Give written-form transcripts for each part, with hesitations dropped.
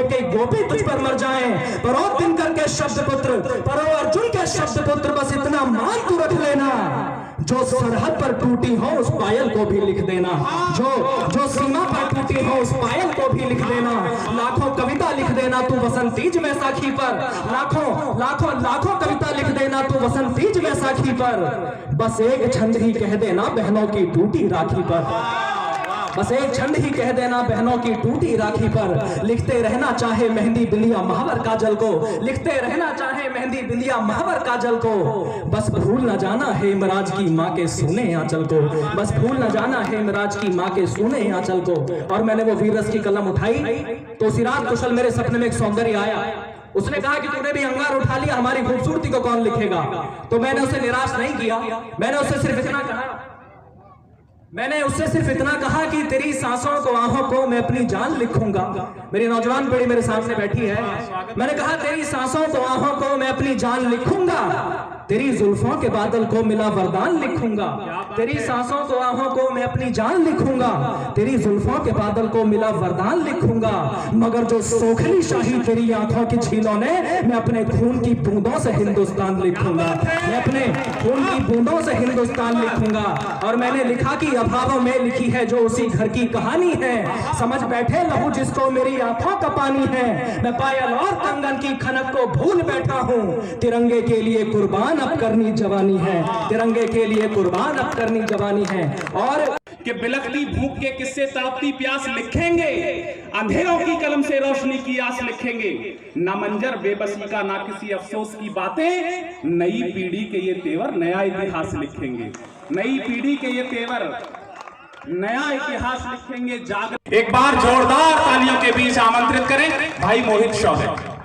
के गोपी तुझ पर मर जाएं, परो दिनकर के शब्द पुत्र, परो अर्जुन के शब्द पुत्र, बस इतना मान तू रख लेना, जो सरहद पर टूटी हो उस पायल को भी लिख देना, जो सीमा पर टूटी हो उस पायल को भी लिख देना, लाखों कविता लिख देना तू वसंतीज वैसाखी पर, लाखों कविता लिख देना तू वसंतीज वैसाखी पर, बस एक छंद ही कह देना बहनों की टूटी राखी पर, बस एक छंद ही कह देना बहनों की टूटी राखी पर, लिखते रहना चाहे मेहंदी बिंदिया महावर काजल को, लिखते रहना चाहे मेहंदी बिंदिया महावर काजल को, बस भूल न जाना हेमराज की माँ के सोने आंचल को, बस भूल न जाना हेमराज की माँ के सोने आंचल को। और मैंने वो वीर रस की कलम उठाई तो उसी रात कुशल मेरे सपने में एक सौंदर्य आया, उसने कहा कि तूने भी अंगार उठा लिया, हमारी खूबसूरती को कौन लिखेगा। तो मैंने उसे निराश नहीं किया, मैंने उससे सिर्फ इतना कहा कि तेरी सांसों को आंखों को मैं अपनी जान लिखूंगा। मेरी नौजवान पीढ़ी मेरे सामने बैठी है, मैंने कहा तेरी सांसों को आंखों को मैं अपनी जान लिखूंगा, तेरी जुल्फों के बादल को मिला वरदान लिखूंगा, तेरी सांसों को आंखों को मैं अपनी जान लिखूंगा, तेरी जुल्फों के बादल को मिला वरदान लिखूंगा, मगर जो सोखली शाही तेरी आंखों की झीलों ने, मैं अपने खून की बूंदों से हिंदुस्तान लिखूंगा, मैं अपने खून की बूंदों से हिंदुस्तान लिखूंगा। और मैंने लिखा कि अभावों में लिखी है जो उसी घर की कहानी है, समझ बैठे लहू जिसको मेरी आंखों का पानी है, मैं पायल और कंगन की खनक को भूल बैठा हूँ, तिरंगे के लिए कुर्बान अब करनी जवानी है, तिरंगे के लिए कुर्बान अब करनी जवानी है। और कि बिलखती भूख के किस्से तड़पती प्यास लिखेंगे, अंधेरों की कलम से रोशनी की आस लिखेंगे, ना मंजर बेबसी का ना किसी अफसोस की बातें, नई पीढ़ी के ये तेवर नया इतिहास लिखेंगे, नई पीढ़ी के ये तेवर नया इतिहास लिखेंगे। जाग एक बार जोरदार तालियों के बीच आमंत्रित करें भाई मोहित शौहर।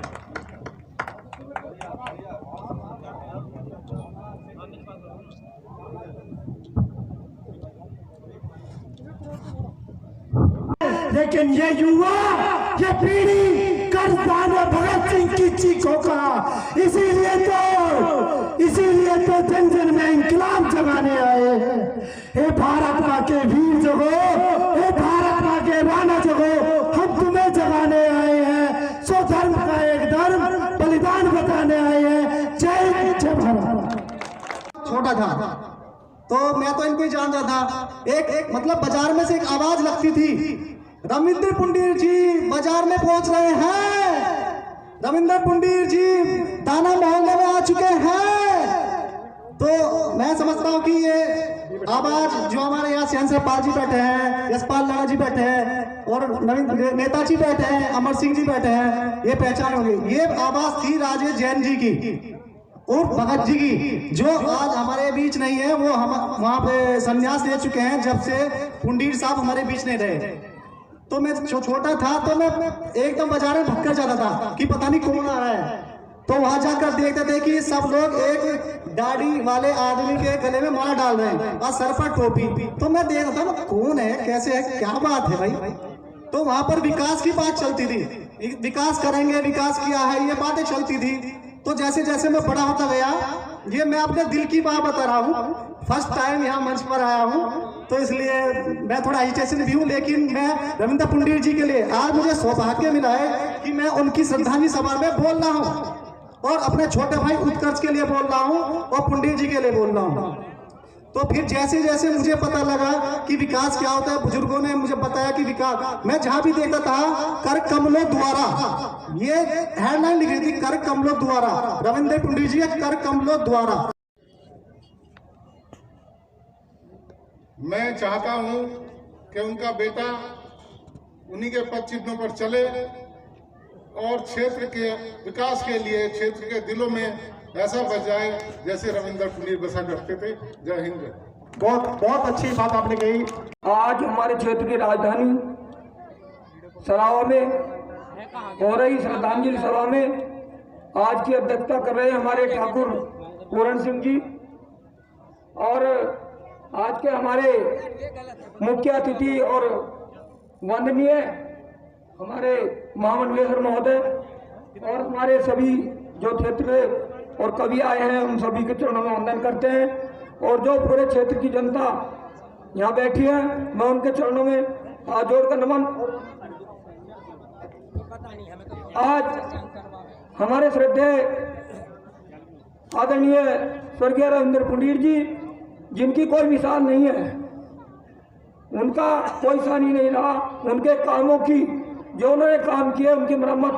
लेकिन ये युवा, ये पीढ़ी कर्जदार भगत सिंह की चीखों का, इसीलिए तो जन जन में इंकलाब जगाने आए हैं। हे भारत माँ के वीर जगो, हे भारत माँ के राणा जगो, हम तुम्हें जगाने आए हैं, सो धर्म का एक धर्म बलिदान बताने आए हैं। जय भारत। छोटा था तो मैं तो इनको ही जानता था, एक मतलब बाजार में से एक आवाज लगती थी, रविंद्र पुंडीर जी बाजार में पहुंच रहे हैं, रविंद्र पुंडीर जी दाना मोहल्ले में आ चुके हैं। तो मैं समझता हूँ कि ये आवाज जो हमारे यहाँ सेंसर पाल जी बैठे हैं, यशपाल लाला जी बैठे हैं और नवीन नेताजी बैठे हैं, अमर सिंह जी बैठे हैं, ये पहचान होगी। ये आवाज थी राजेश जैन जी की और भगत जी की, जो आज हमारे बीच नहीं है, वो हम वहाँ पे संन्यास ले चुके हैं जब से पुंडीर साहब हमारे बीच नहीं रहे। तो मैं छोटा था तो मैं एकदम बाजार में भटक जाता था कि पता नहीं कौन आ रहा है, तो वहां जाकर देखते थे कि सब लोग एक दाढ़ी वाले आदमी के गले में माला डाल रहे हैं और सर पर टोपी। तो मैं देखता था ना कौन है, कैसे है, क्या बात है भाई। तो वहां पर विकास की बात चलती थी, विकास करेंगे, विकास किया है, ये बातें चलती थी। तो जैसे जैसे मैं बड़ा होता गया, ये मैं अपने दिल की बात बता रहा हूँ, फर्स्ट टाइम यहाँ मंच पर आया हूँ तो इसलिए मैं थोड़ा हेजिटेशन भी हूँ, लेकिन मैं रविंद्र पुंडीर जी के लिए आज मुझे सौभाग्य मिला है कि मैं उनकी श्रद्धांजलि सभा में बोल रहा हूँ और अपने छोटे भाई उत्कर्ष के लिए बोल रहा हूँ और पुंडीर जी के लिए बोल रहा हूँ। तो फिर जैसे जैसे मुझे पता लगा कि विकास क्या होता है, बुजुर्गों ने मुझे बताया कि विकास, मैं जहां भी देखता था कर कमलों द्वारा, ये हेडलाइन लिखी थी, कर कमलों द्वारा, रविंद्र पुंडीर जी कर कमलों द्वारा। मैं चाहता हूं कि उनका बेटा उन्हीं के पद चिन्हों पर चले और क्षेत्र के विकास के लिए क्षेत्र के दिलों में ऐसा बजाए जैसे रविंद्र पुंडीर बसा करते थे। जय हिंद। बहुत अच्छी बात आपने कही। आज हमारे क्षेत्र की राजधानी सरावा में हो रही श्रद्धांजलि सभा में आज की अध्यक्षता कर रहे हमारे ठाकुर पूरण सिंह जी और आज के हमारे मुख्य अतिथि और वंदनीय हमारे महामंडलेश्वर महोदय और हमारे सभी जो क्षेत्र और कवि आए हैं उन सभी के चरणों में वंदन करते हैं। और जो पूरे क्षेत्र की जनता यहाँ बैठी है मैं उनके चरणों में हाथ जोड़कर नमन आज हमारे श्रद्धेय आदरणीय स्वर्गीय रविंद्र पुंडीर जी, जिनकी कोई मिसाल नहीं है, उनका कोई सानी नहीं रहा। उनके कामों की, जो उन्होंने काम किए, उनकी मरम्मत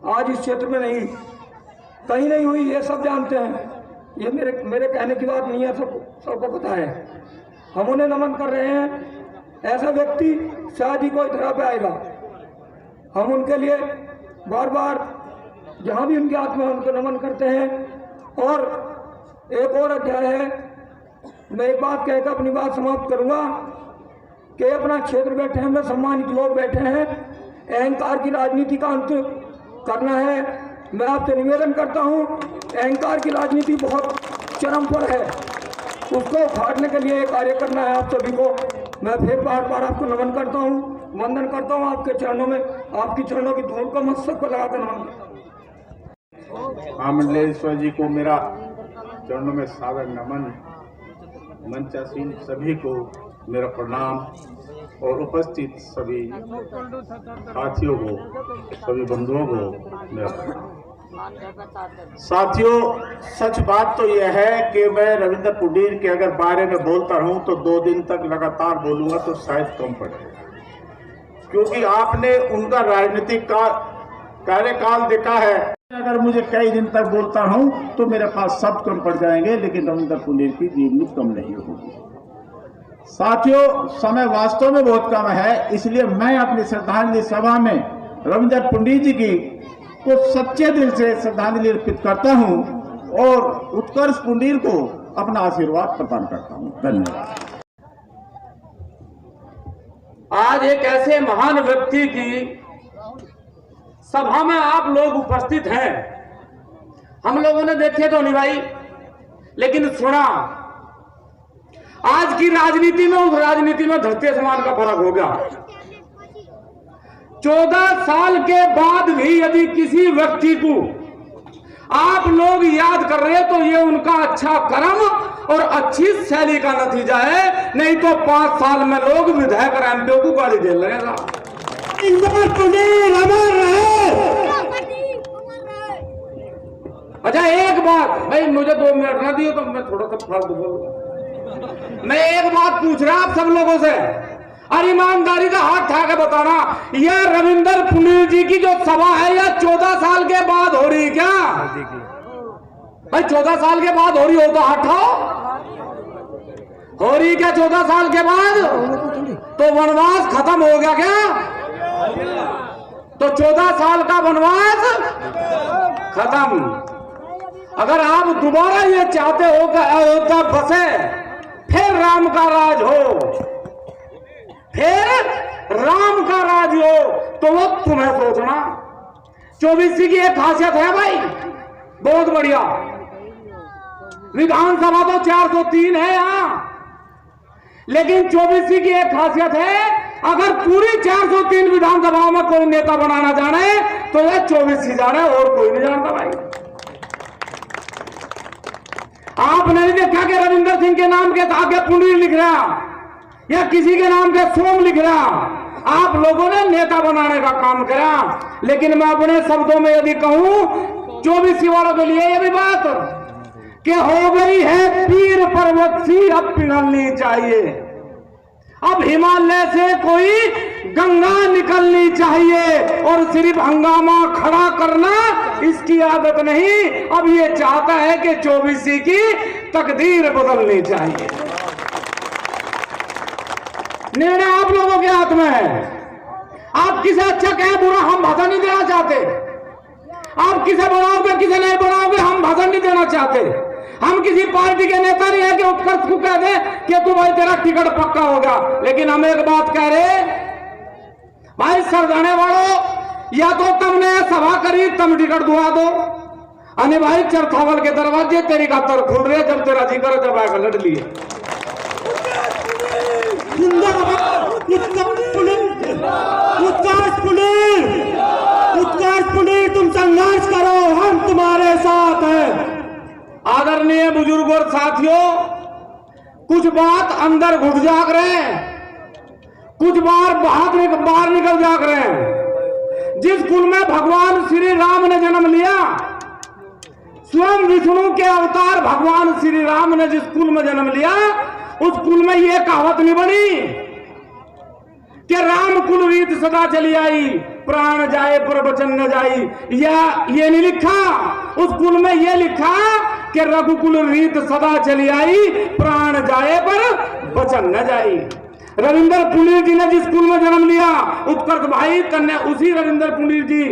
आज इस क्षेत्र में नहीं, कहीं नहीं हुई, ये सब जानते हैं। ये मेरे कहने की बात नहीं है, सबको पता है। हम उन्हें नमन कर रहे हैं। ऐसा व्यक्ति शायद ही कोई तरह पे आएगा। हम उनके लिए बार बार जहाँ भी उनकी आत्मा है उनको नमन करते हैं। और एक और अध्याय है, मैं एक बात कहकर अपनी बात समाप्त करूँगा कि अपना क्षेत्र बैठे हैं, सम्मानित लोग बैठे हैं, अहंकार की राजनीति का अंत करना है। मैं आपसे निवेदन करता हूं, अहंकार की राजनीति बहुत चरम पर है, उसको उखाड़ने के लिए कार्य करना है आप सभी को। मैं फिर बार बार आपको नमन करता हूं, वंदन करता हूं आपके चरणों में, आपकी चरणों की धूल को मस्तक पर लगाकर नमन करता हूं। महामंडलेश्वर जी को मेरा चरणों में सादर नमन, मंचासीन सभी को मेरा प्रणाम और उपस्थित सभी साथियों को, सभी बंधुओं को मेरा प्रणाम। साथियों, सच बात तो यह है कि मैं रविंद्र पुंडीर के अगर बारे में बोलता रहूं तो 2 दिन तक लगातार बोलूंगा तो शायद कम पड़ेगा, क्योंकि आपने उनका राजनीतिक कार्यकाल देखा है। अगर मुझे कई दिन तक बोलता हूं तो मेरे पास शब्द कम पड़ जाएंगे, लेकिन रविंद्र पुंडीर की जीवनी कम नहीं होगी। साथियों, समय वास्तव में बहुत कम है, इसलिए मैं अपनी श्रद्धांजलि सभा में रविंद्र पुंडीर जी की को सच्चे दिल से श्रद्धांजलि अर्पित करता हूं और उत्कर्ष पुंडीर को अपना आशीर्वाद प्रदान करता हूं। धन्यवाद। आज एक ऐसे महान व्यक्ति की सभा में आप लोग उपस्थित हैं। हम लोगों ने देखे तो नहीं भाई, लेकिन सुना। आज की राजनीति में, उस राजनीति में धरती आसमान का फर्क हो गया। 14 साल के बाद भी यदि किसी व्यक्ति को आप लोग याद कर रहे हैं तो ये उनका अच्छा कर्म और अच्छी शैली का नतीजा है, नहीं तो 5 साल में लोग विधायक एमपीओ को गाड़ी दे लगेगा। अच्छा, एक बात भाई, मुझे 2 मिनट ना दिए तो मैं थोड़ा सा फालतू बोलूंगा। मैं एक बात पूछ रहा आप सब लोगों से, और ईमानदारी का हाथ उठा के बताना, यह रविंद्र पुंडीर जी की जो सभा है यह 14 साल के बाद हो रही क्या? भाई 14 साल के बाद हो रही हो तो हाथ उठाओ। हो रही क्या 14 साल के बाद? तो वनवास खत्म हो गया क्या? तो 14 साल का वनवास खत्म। अगर आप दोबारा ये चाहते हो कि अयोध्या बसे, फिर राम का राज हो, फिर राम का राज हो, तो वो तुम्हें सोचना। 24 की एक खासियत है भाई, बहुत बढ़िया। विधानसभा तो 403 है यहां, लेकिन 24 की एक खासियत है, अगर पूरी 403 विधानसभाओं में कोई नेता बनाना जाने तो यह 24 जाने, और कोई नहीं जानता भाई। आपने नहीं देखा कि रविंदर सिंह के नाम के आगे पुंडीर लिख रहा या किसी के नाम के सोम लिख रहा। आप लोगों ने नेता बनाने का काम करा, लेकिन मैं अपने शब्दों में यदि कहूं 24 वालों के लिए यह भी बात कि हो गई है पीर पर्वत सी अब पिघलनी चाहिए। अब हिमालय से कोई गंगा निकलनी चाहिए, और सिर्फ हंगामा खड़ा करना इसकी आदत नहीं। अब ये चाहता है कि 24 की तकदीर बदलनी चाहिए। निर्णय आप लोगों के हाथ में है। आप किसे अच्छा कहे बुरा, हम भाषण नहीं देना चाहते। आप किसे बनाओगे किसे नहीं बनाओगे, हम भाषण नहीं देना चाहते। हम किसी पार्टी के नेता नहीं है कि उत्कर्ष को कह दे कि तू भाई तेरा टिकट पक्का होगा। लेकिन हम एक बात कह रहे, भाई सरदाने वालों, या तो तुमने सभा करी तुम टिकट दुआ दो, अने भाई चरथावल के दरवाजे तेरी खातर खुल रहे, जब तेरा जी करे जब आकर लड़ लिए। उत्कर्ष पुंडीर, तुम संघर्ष करो, हम तुम्हारे साथ हैं। आदरणीय बुजुर्ग और साथियों, कुछ बात अंदर घुट जाग रहे हैं, कुछ बार बाहर निकल जाग रहे हैं। जिस कुल में भगवान श्री राम ने जन्म लिया, स्वयं विष्णु के अवतार भगवान श्री राम ने जिस कुल में जन्म लिया, उस कुल में यह कहावत नहीं बनी कि राम कुल रीत सदा चली आई, प्राण जाए पर वचन न जाई, या ये नहीं लिखा। उस कुल में यह लिखा कि रघुकुल रीत सदा चली आई, प्राण जाए पर वचन न जाई। रविंद्र पुनीर जी ने जिस कुल में जन्म लिया, उत्कर्ष भाई कन्या उसी रविंद्र पुनीर जी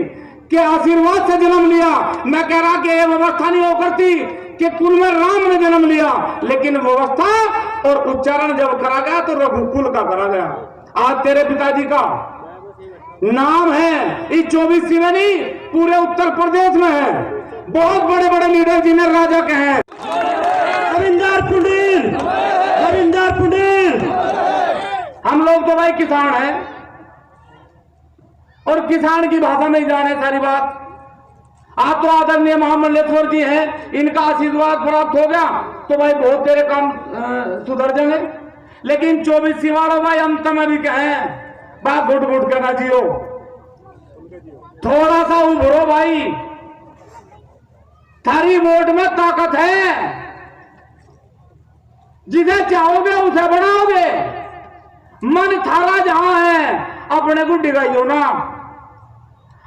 के आशीर्वाद से जन्म लिया। मैं कह रहा कि यह व्यवस्था नहीं हो करती कि कुल में राम ने जन्म लिया, लेकिन व्यवस्था और उच्चारण जब करा गया तो रघुकुल का करा गया। आज तेरे पिताजी का नाम है इस 24 में नहीं, पूरे उत्तर प्रदेश में है। बहुत बड़े बड़े लीडर जिन्हें राजा कहे हैं। रविंदर पुनीर, रविंदर पुनीर। हम लोग तो भाई किसान हैं और किसान की भाषा में जाने सारी बात। आप तो आदरणीय महामंडलेश्वर जी हैं, इनका आशीर्वाद प्राप्त हो गया तो भाई बहुत तेरे काम सुधर जाएंगे। लेकिन 24 वालों भाई अंत में भी कहें, बात घुट घुट करना जियो, थोड़ा सा उभरो भाई, थारी वोट में ताकत है, जिसे चाहोगे उसे बनाओगे। मन थारा जहां है अपने को डिगाइयो ना।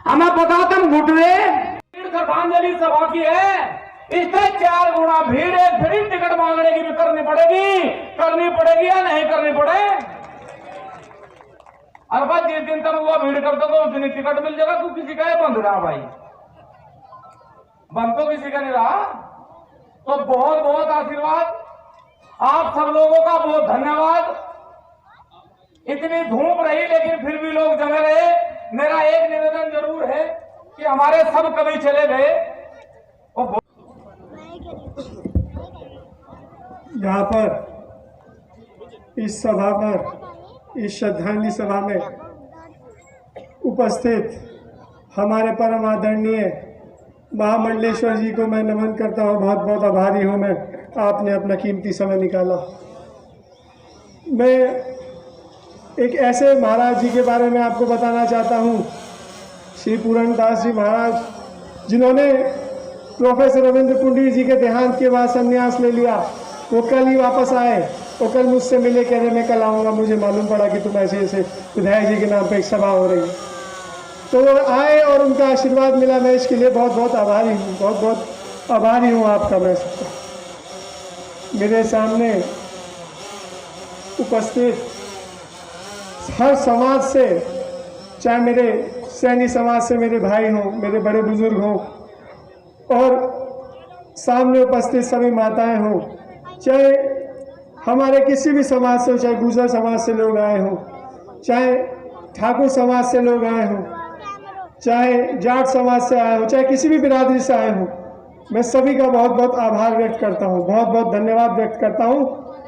हमें पता तुम घुटवे श्रद्धांजलि सभा की है, इससे 4 गुना भीड़ है, फिर टिकट मांगने की भी करनी पड़ेगी या नहीं करनी पड़े। अरे भाई जिस दिन तक हुआ भीड़ करता तो उस दिन टिकट मिल जाएगा। तू किसी का है बंद रहा भाई, बंद तो किसी का नहीं रहा। तो बहुत बहुत आशीर्वाद आप सब लोगों का, बहुत धन्यवाद। इतनी धूप रही लेकिन फिर भी लोग जमे रहे। मेरा एक निवेदन जरूर है कि हमारे सब कवि चले गए। यहाँ पर इस सभा पर, इस श्रद्धांजलि सभा में उपस्थित हमारे परम आदरणीय महामंडलेश्वर जी को मैं नमन करता हूँ। बहुत बहुत आभारी हूँ मैं, आपने अपना कीमती समय निकाला। मैं एक ऐसे महाराज जी के बारे में आपको बताना चाहता हूँ, श्री पूरणदास जी महाराज, जिन्होंने प्रोफेसर रविंद्र पुंडीर जी के देहांत के बाद संन्यास ले लिया। वो कल ही वापस आए और कल मुझसे मिले, कह रहे मैं कल आऊँगा, मुझे मालूम पड़ा कि तुम ऐसे ऐसे विधायक जी के नाम पे एक सभा हो रही है। तो वो आए और उनका आशीर्वाद मिला। मैं इसके लिए बहुत बहुत आभारी हूँ, बहुत बहुत आभारी हूँ आपका। मैं मेरे सामने उपस्थित हर समाज से, चाहे मेरे सैनी समाज से मेरे भाई हों, मेरे बड़े बुजुर्ग हों, और सामने उपस्थित सभी माताएं हों, चाहे हमारे किसी भी समाज से, चाहे गुर्जर समाज से लोग आए हों, चाहे ठाकुर समाज से लोग आए हों, चाहे जाट समाज से आए हों, चाहे किसी भी बिरादरी से आए हों, मैं सभी का बहुत बहुत आभार व्यक्त करता हूं, बहुत बहुत धन्यवाद व्यक्त करता हूं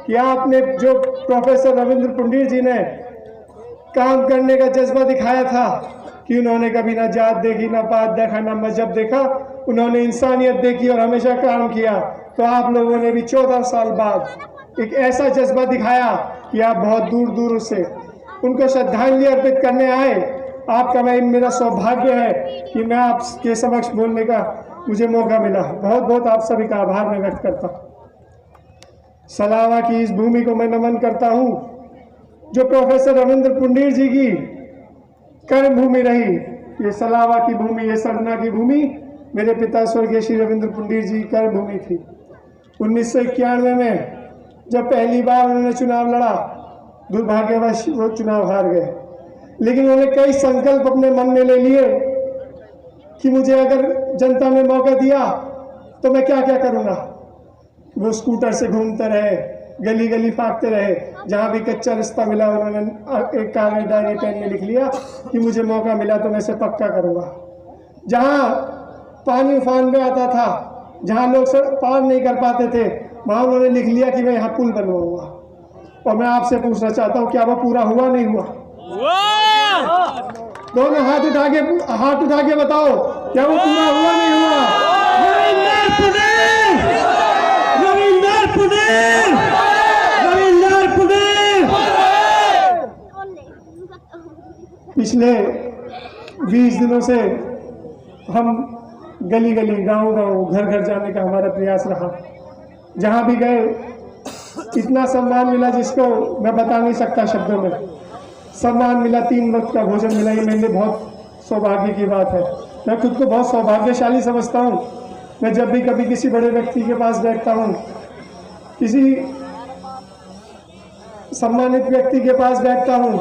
कि आपने जो प्रोफेसर रविंद्र पुंडीर जी ने काम करने का जज्बा दिखाया था कि उन्होंने कभी ना जात देखी, ना पात देखा, ना मजहब देखा, उन्होंने इंसानियत देखी और हमेशा काम किया। तो आप लोगों ने भी 14 साल बाद एक ऐसा जज्बा दिखाया कि आप बहुत दूर दूर से उनको श्रद्धांजलि अर्पित करने आए। आपका मेरा सौभाग्य है कि मैं आपके समक्ष बोलने का मुझे मौका मिला। बहुत बहुत आप सभी का आभार मैं व्यक्त करता हूँ। सलावा की इस भूमि को मैं नमन करता हूँ जो प्रोफेसर रविंद्र पुंडीर जी की कर्म भूमि रही। ये सलावा की भूमि, ये सरना की भूमि मेरे पिता स्वर्गीय श्री रविंद्र पुंडीर जी की कर्म भूमि थी। 1991 में जब पहली बार उन्होंने चुनाव लड़ा, दुर्भाग्यवश वो चुनाव हार गए, लेकिन उन्होंने कई संकल्प अपने मन में ले लिए कि मुझे अगर जनता ने मौका दिया तो मैं क्या क्या करूँगा। वो स्कूटर से घूमते रहे, गली गली फाँकते रहे, जहाँ भी कच्चा रास्ता मिला उन्होंने एक कागज डायरी पेन में लिख लिया कि मुझे मौका मिला तो मैं इसे पक्का करूँगा। जहाँ पानी उफान में आता था, जहाँ लोग पार नहीं कर पाते थे, वहाँ उन्होंने लिख लिया कि मैं यहाँ पुल बनवाऊँगा। और मैं आपसे पूछना चाहता हूँ, क्या वो पूरा हुआ नहीं हुआ? दोनों हाथ उठा के बताओ, क्या वो पूरा हुआ नहीं हुआ? रविंदर पुनीर, रविंदर पुनीर, रविंदर पुनीर। पिछले 20 दिनों से हम गली गली गांव गांव घर घर जाने का हमारा प्रयास रहा। जहां भी गए इतना सम्मान मिला जिसको मैं बता नहीं सकता शब्दों में। सम्मान मिला, 3 वक्त का भोजन मिला, ये मेरे लिए बहुत सौभाग्य की बात है। मैं खुद को बहुत सौभाग्यशाली समझता हूँ। मैं जब भी कभी किसी बड़े व्यक्ति के पास बैठता हूँ, किसी सम्मानित व्यक्ति के पास बैठता हूँ,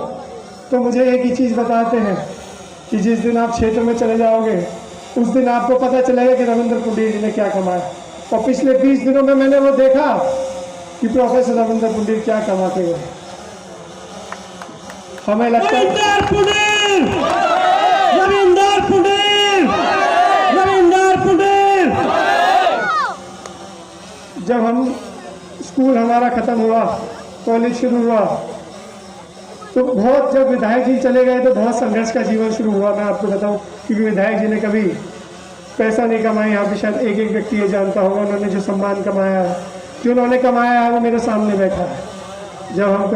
तो मुझे एक ही चीज़ बताते हैं कि जिस दिन आप क्षेत्र में चले जाओगे उस दिन आपको पता चलेगा कि रविंद्र पुंडीर जी ने क्या कमाया। और पिछले 20 दिनों में मैंने वो देखा कि प्रोफेसर रविंद्र पुंडीर क्या कमाते हुए। हमें लगता है रविंद्र पुंडीर जब हम स्कूल हमारा ख़त्म हुआ, कॉलेज शुरू हुआ, तो बहुत, जब विधायक जी चले गए तो बहुत संघर्ष का जीवन शुरू हुआ। मैं आपको बताऊं, क्योंकि विधायक जी ने कभी पैसा नहीं कमाया। यहाँ पे शायद एक एक व्यक्ति ये जानता होगा उन्होंने जो सम्मान कमाया है, जो उन्होंने कमाया है वो मेरे सामने बैठा है। जब हम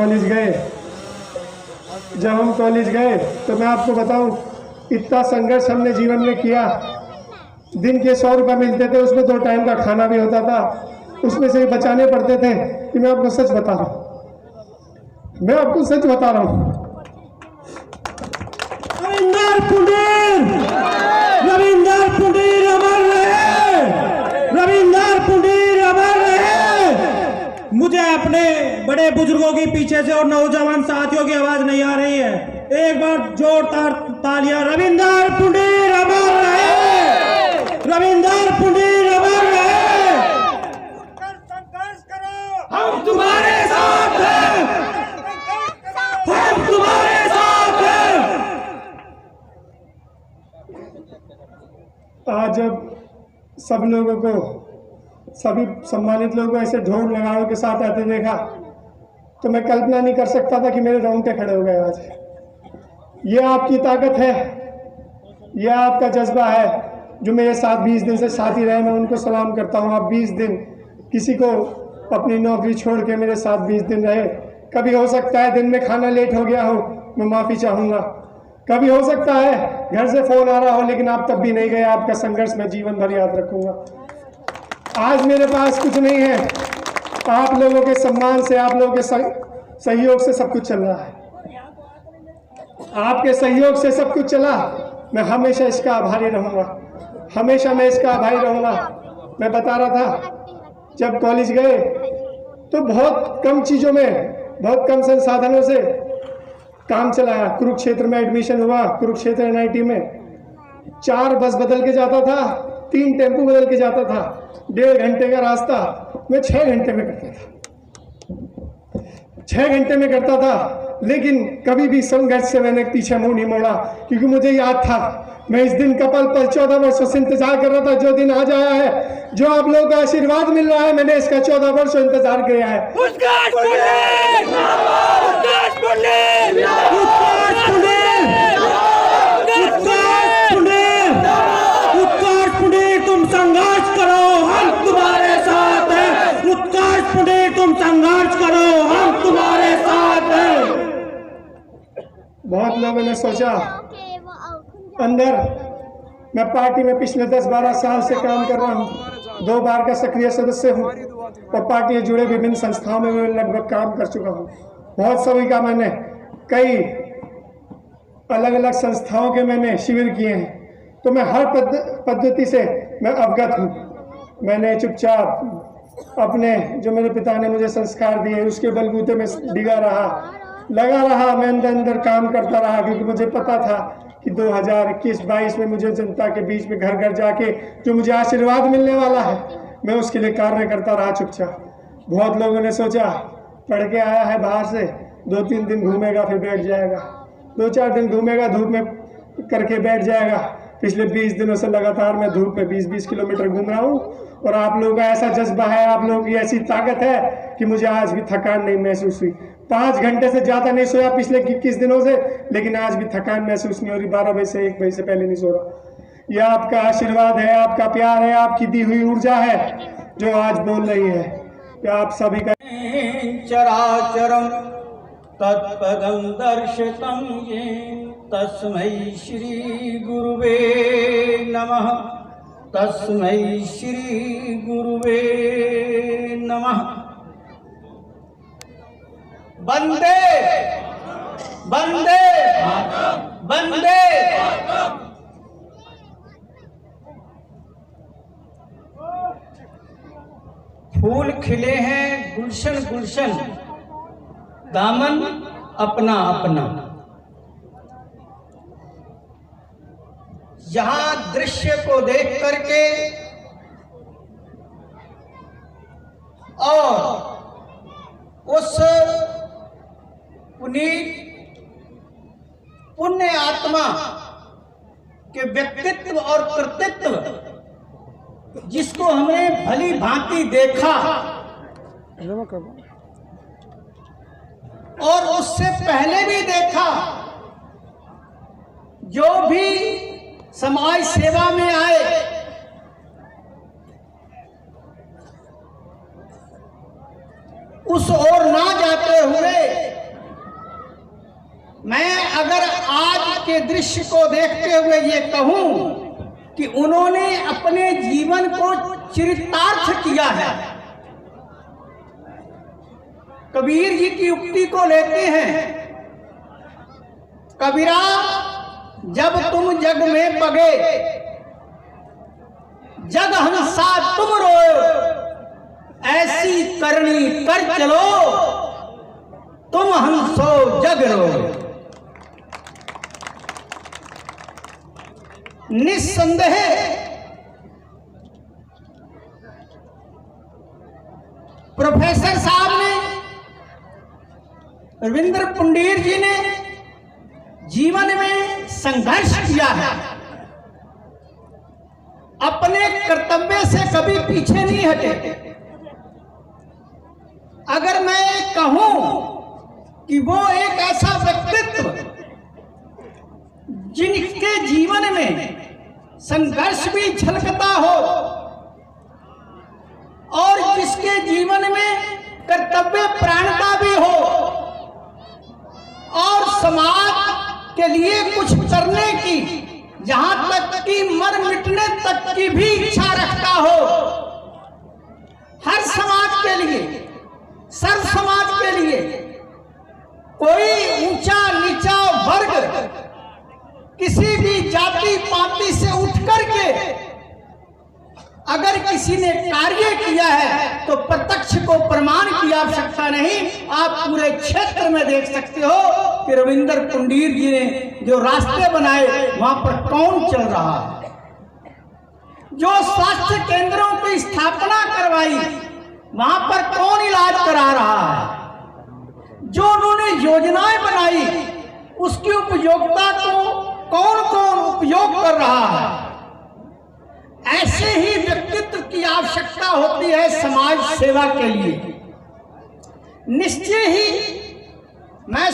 कॉलेज गए तो मैं आपको बताऊं, इतना संघर्ष हमने जीवन में किया। दिन के 100 रुपये मिलते थे, उसमें 2 टाइम का खाना भी होता था, उसमें से बचाने पड़ते थे। कि मैं आपको सच बता रहा हूँ, रविंद्र पुंडीर अमर रहे, रविंद्र पुंडीर अमर रहे। मुझे अपने बड़े बुजुर्गों के पीछे से और नौजवान साथियों की आवाज नहीं आ रही है। एक बार जोरदार तालियां। रविंद्र पुंडीर अमर रहे, रविंद्र पुंडीर अमर रहे। हम तुम्हारे साथ हैं, हम तुम्हारे साथ हैं। आज जब सब लोगों को, सभी सम्मानित लोगों को ऐसे ढोल नगाड़ों के साथ आते देखा तो मैं कल्पना नहीं कर सकता था कि मेरे रोंगटे खड़े हो गए। आज ये आपकी ताकत है, ये आपका जज्बा है जो मेरे साथ 20 दिन से साथी रहे। मैं उनको सलाम करता हूँ। आप 20 दिन किसी को अपनी नौकरी छोड़ के मेरे साथ 20 दिन रहे। कभी हो सकता है दिन में खाना लेट हो गया हो, मैं माफ़ी चाहूँगा। कभी हो सकता है घर से फ़ोन आ रहा हो, लेकिन आप तब भी नहीं गए। आपका संघर्ष मैं जीवन भर याद रखूँगा। आज मेरे पास कुछ नहीं है, आप लोगों के सम्मान से, आप लोगों के सहयोग से सब कुछ चल रहा है। आपके सहयोग से सब कुछ चला। मैं हमेशा इसका आभारी रहूँगा, हमेशा मैं इसका आभारी रहूँगा। मैं बता रहा था, जब कॉलेज गए तो बहुत कम चीज़ों में, बहुत कम संसाधनों से काम चलाया। कुरुक्षेत्र में एडमिशन हुआ, कुरुक्षेत्र NIT में 4 बस बदल के जाता था, 3 टेम्पू बदल के जाता था। 1.5 घंटे का रास्ता मैं 6 घंटे में करता था, 6 घंटे में करता था। लेकिन कभी भी संघर्ष से मैंने पीछे मुंह नहीं मोड़ा, क्योंकि मुझे याद था मैं इस दिन का पल 14 वर्षों से इंतजार कर रहा था। जो दिन आज आया है, जो आप लोगों का आशीर्वाद मिल रहा है, मैंने इसका 14 वर्षों इंतजार किया है। तुम संघर्ष करो, हम तुम्हारे साथ हैं। उत्कर्ष पुंडीर, तुम संघर्ष करो, हम तुम्हारे साथ हैं। बहुत लोगों ने सोचा अंदर, मैं पार्टी में पिछले 10-12 साल से काम कर रहा हूँ, 2 बार का सक्रिय सदस्य हूँ और पार्टी से जुड़े विभिन्न संस्थाओं में मैं लगभग काम कर चुका हूँ। बहुत सभी का मैंने कई अलग अलग संस्थाओं के मैंने शिविर किए हैं, तो मैं हर पद्धति से मैं अवगत हूँ। मैंने चुपचाप अपने, जो मेरे पिता ने मुझे संस्कार दिए, उसके बलबूते में डिगा रहा, लगा रहा। मैं अंदर काम करता रहा, क्योंकि मुझे पता था कि 2021-22 में मुझे जनता के बीच में घर घर जाके जो मुझे आशीर्वाद मिलने वाला है, मैं उसके लिए कार्य करता रहा चुपचाप। बहुत लोगों ने सोचा पढ़ के आया है बाहर से, 2-3 दिन घूमेगा फिर बैठ जाएगा, 2-4 दिन घूमेगा, धूप में करके बैठ जाएगा। पिछले 20 दिनों से लगातार मैं धूप में 20-20 किलोमीटर घूम रहा हूँ और आप लोगों का ऐसा जज्बा है, आप लोगों की ऐसी ताकत है कि मुझे आज भी थकान नहीं महसूस हुई। 5 घंटे से ज़्यादा नहीं सोया पिछले 21 दिनों से, लेकिन आज भी थकान महसूस नहीं हो रही। 12 बजे से 1 बजे से पहले नहीं सो रहा। यह आपका आशीर्वाद है, आपका प्यार है, आपकी दी हुई ऊर्जा है जो आज बोल रही है। आप सभी का चराचरम तत्पदं दर्शितं येन तस्मै श्री गुरुवे नमः। तस्मै श्री गुरुवे नमः। वंदे वंदे वंदे। फूल खिले हैं गुलशन गुलशन, दामन अपना अपना। यहां दृश्य को देख करके और उस पुण्य आत्मा के व्यक्तित्व और कृतित्व जिसको हमने भली भांति देखा और उससे पहले भी देखा, जो भी समाज सेवा में आए उस ओर ना जाते हुए मैं अगर आज के दृश्य को देखते हुए ये कहूं कि उन्होंने अपने जीवन को चरितार्थ किया है। कबीर जी की उक्ति को लेते हैं, कबीरा जब तुम जग में पगे, जग हंसा तुम रोए, ऐसी करनी कर चलो, तुम हंसो जग रोए। निस्संदेह प्रोफेसर साहब ने, रविंद्र पुंडीर जी ने जीवन में संघर्ष किया है, अपने कर्तव्य से कभी पीछे नहीं हटे। अगर मैं कहूं कि वो एक ऐसा व्यक्तित्व जिनके जीवन में संघर्ष भी झलकता हो और जिसके जीवन में कर्तव्य प्राणता भी हो और समाज के लिए कुछ करने की, जहां तक कि मर मिटने तक की भी इच्छा रखता हो, हर समाज के लिए, सर्व समाज के लिए, कोई ऊंचा नीचा वर्ग किसी भी जाति पाति से उठ करके अगर किसी ने कार्य किया है तो प्रत्यक्ष को प्रमाण की आवश्यकता नहीं। आप पूरे क्षेत्र में देख सकते हो कि रविंद्र पुंडीर जी ने जो रास्ते बनाए वहां पर कौन चल रहा है, जो स्वास्थ्य केंद्रों की स्थापना करवाई वहां पर कौन इलाज करा रहा है, जो उन्होंने योजनाएं बनाई उसकी उपयोगिता को कौन कौन उपयोग कर रहा है। ऐसे ही व्यक्तित्व की आवश्यकता होती है समाज सेवा के लिए। निश्चय ही मैं